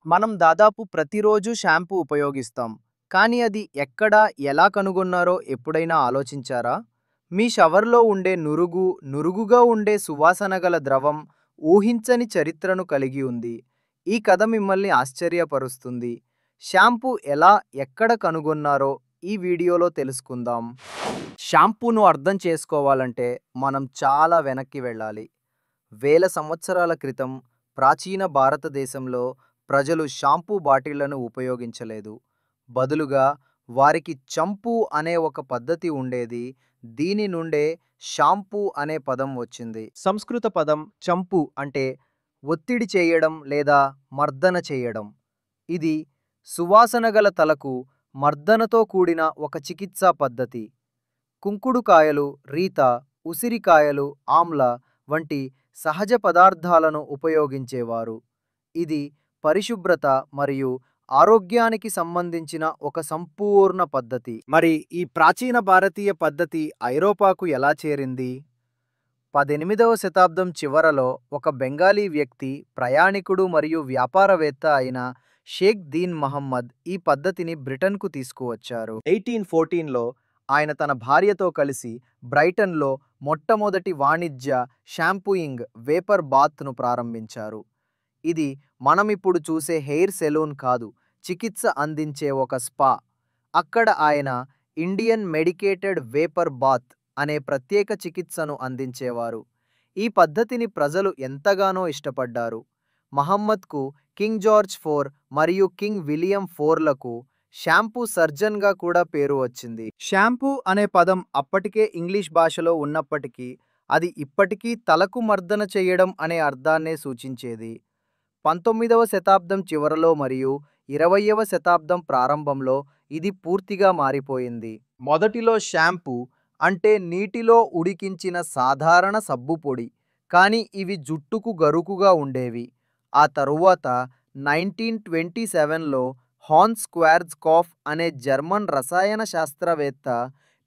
మనం దాదాపు ప్రతిరోజు షాంపూ ఉపయోగిస్తాం. కానీ అది ఎక్కడ, ఎలా కనుగొన్నారో ఎప్పుడైనా ఆలోచించారా? మీ షవర్లో ఉండే నురుగుగా ఉండే సువాసన గల ద్రవం ఊహించని చరిత్రను కలిగి ఉంది. ఈ కథ మిమ్మల్ని ఆశ్చర్యపరుస్తుంది. షాంపూ ఎలా, ఎక్కడ కనుగొన్నారో ఈ వీడియోలో తెలుసుకుందాం. షాంపూను అర్థం చేసుకోవాలంటే మనం చాలా వెనక్కి వెళ్ళాలి. వేల సంవత్సరాల క్రితం ప్రాచీన భారతదేశంలో ప్రజలు షాంపూ బాటిళ్లను ఉపయోగించలేదు. బదులుగా వారికి చంపూ అనే ఒక పద్ధతి ఉండేది. దీని నుండే షాంపూ అనే పదం వచ్చింది. సంస్కృత పదం చంపు అంటే ఒత్తిడి చేయడం లేదా మర్దన చేయడం. ఇది సువాసన గల తలకు మర్దనతో కూడిన ఒక చికిత్సా పద్ధతి. కుంకుడుకాయలు, రీత, ఉసిరికాయలు, ఆమ్ల వంటి సహజ పదార్థాలను ఉపయోగించేవారు. ఇది పరిశుభ్రత మరియు ఆరోగ్యానికి సంబంధించిన ఒక సంపూర్ణ పద్ధతి. మరి ఈ ప్రాచీన భారతీయ పద్ధతి ఐరోపాకు ఎలా చేరింది? 18వ శతాబ్దం చివరలో ఒక బెంగాలీ వ్యక్తి, ప్రయాణికుడు మరియు వ్యాపారవేత్త అయిన షేక్ దీన్ మహమ్మద్ ఈ పద్ధతిని బ్రిటన్కు తీసుకువచ్చారు. 1814లో ఆయన తన భార్యతో కలిసి బ్రైటన్లో మొట్టమొదటి వాణిజ్య షాంపూయింగ్ వేపర్ బాత్ను ప్రారంభించారు. ఇది మనమిప్పుడు చూసే హెయిర్ సెలూన్ కాదు, చికిత్స అందించే ఒక స్పా. అక్కడ ఆయన ఇండియన్ మెడికేటెడ్ వేపర్ బాత్ అనే ప్రత్యేక చికిత్సను అందించేవారు. ఈ పద్ధతిని ప్రజలు ఎంతగానో ఇష్టపడ్డారు. మహమ్మద్కు కింగ్ జార్జ్ IV మరియు కింగ్ విలియం IVలకు షాంపూ సర్జన్గా కూడా పేరు వచ్చింది. షాంపూ అనే పదం అప్పటికే ఇంగ్లీష్ భాషలో ఉన్నప్పటికీ అది ఇప్పటికీ తలకు మర్దన చేయడం అనే అర్థాన్నే సూచించేది. 19వ శతాబ్దం చివరలో మరియు 20వ శతాబ్దం ప్రారంభంలో ఇది పూర్తిగా మారిపోయింది. మొదటిలో షాంపూ అంటే నీటిలో ఉడికించిన సాధారణ సబ్బు పొడి, కానీ ఇవి జుట్టుకు గరుకుగా ఉండేవి. ఆ తరువాత 1927లో హాన్స్ స్క్వార్జ్కాఫ్ అనే జర్మన్ రసాయన శాస్త్రవేత్త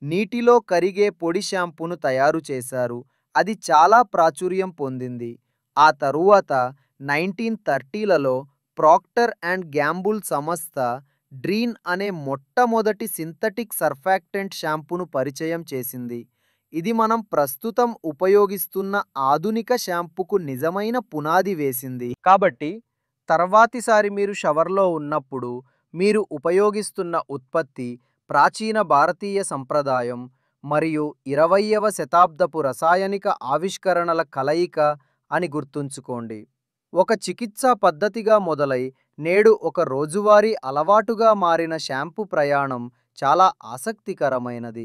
నీటిలో కరిగే పొడి షాంపూను తయారు చేశారు. అది చాలా ప్రాచుర్యం పొందింది. ఆ తరువాత 1930లలో ప్రాక్టర్ అండ్ గ్యాంబుల్ సంస్థ డ్రీన్ అనే మొట్టమొదటి సింథటిక్ సర్ఫాక్టెంట్ షాంపూను పరిచయం చేసింది. ఇది మనం ప్రస్తుతం ఉపయోగిస్తున్న ఆధునిక షాంపూకు నిజమైన పునాది వేసింది. కాబట్టి తర్వాతిసారి మీరు షవర్లో ఉన్నప్పుడు మీరు ఉపయోగిస్తున్న ఉత్పత్తి ప్రాచీన భారతీయ సంప్రదాయం మరియు 20వ శతాబ్దపు రసాయనిక ఆవిష్కరణల కలయిక అని గుర్తుంచుకోండి. ఒక చికిత్సా పద్ధతిగా మొదలై నేడు ఒక రోజువారీ అలవాటుగా మారిన షాంపూ ప్రయాణం చాలా ఆసక్తికరమైనది.